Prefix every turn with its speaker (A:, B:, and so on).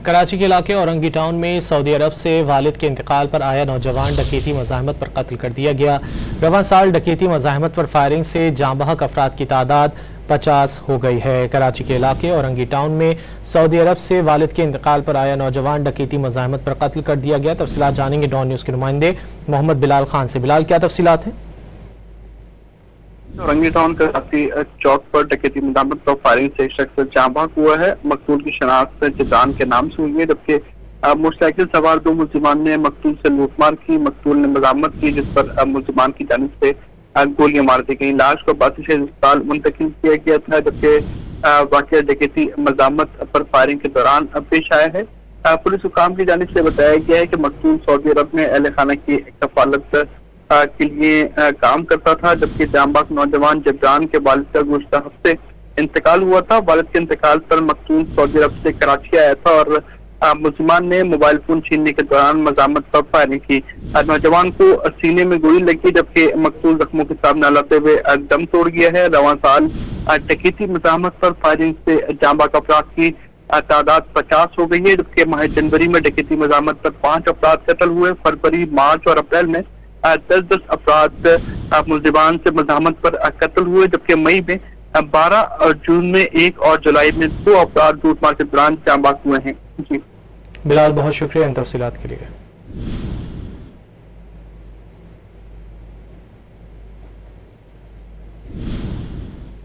A: کراچی کے علاقے اورنگی ٹاؤن میں سعودی عرب سے والد کے انتقال پر آیا نوجوان ڈکیتی مزاحمت پر قتل کر دیا گیا۔ رواں سال ڈکیتی مزاحمت پر فائرنگ سے جاں بحق افراد کی تعداد 50 ہو گئی ہے۔ کراچی کے علاقے اورنگی ٹاؤن میں سعودی عرب سے والد کے انتقال پر آیا نوجوان ڈکیتی مزاحمت پر قتل کر دیا گیا۔ تفصیلات جانیں گے ڈان نیوز کے نمائندے محمد بلال خان سے۔ بلال، کیا تفصیلات ہیں؟
B: اورنگی ٹاؤن کراچی چوک پر ڈکیتی مزاحمت پر فائرنگ سے ایک شخص جاں بحق ہوا ہے۔ مقتول کی شناخت جدران کے نام سے ہوئی ہے، جبکہ موٹر سائیکل سوار 2 ملزمان نے مقتول سے لوٹ مار کی۔ مقتول نے مزاحمت کی، جس پر ملزمان کی جانب سے گولیاں مار دی گئیں۔ لاش کو باسی سے اسپتال منتقل کیا گیا تھا، جبکہ واقعہ ڈکیتی مزاحمت پر فائرنگ کے دوران پیش آیا ہے۔ پولیس حکام کی جانب سے بتایا گیا ہے کہ مقتول سعودی عرب میں اہل خانہ کی کفالت کے لیے کام کرتا تھا، جبکہ جاں بحق نوجوان جبران کے والد کا گزشتہ ہفتے انتقال ہوا تھا۔ والد کے انتقال پر مقتول سعودی عرب سے کراچی آیا تھا اور ملزمان نے موبائل فون چھیننے کے دوران مزاحمت پر فائرنگ کی۔ نوجوان کو سینے میں گولی لگی، جبکہ مقتول زخموں کے سامنے لاتے ہوئے دم توڑ گیا ہے۔ رواں سال ڈکیتی مزاحمت پر فائرنگ سے جاں بحق افراد کی تعداد 50 ہو گئی ہے، جبکہ ماہ جنوری میں ڈکیتی مزاحمت پر 5 افراد قتل ہوئے۔ فروری، مارچ اور اپریل میں 10 افراد ملزمان سے مزاحمت پر قتل ہوئے، جبکہ مئی میں 12 اور جون میں 1 اور جولائی میں 2 افراد لوٹ مار کے دوران جاں بحق ہوئے ہیں۔
A: بلال، بہت شکریہ ان تفصیلات کے لیے۔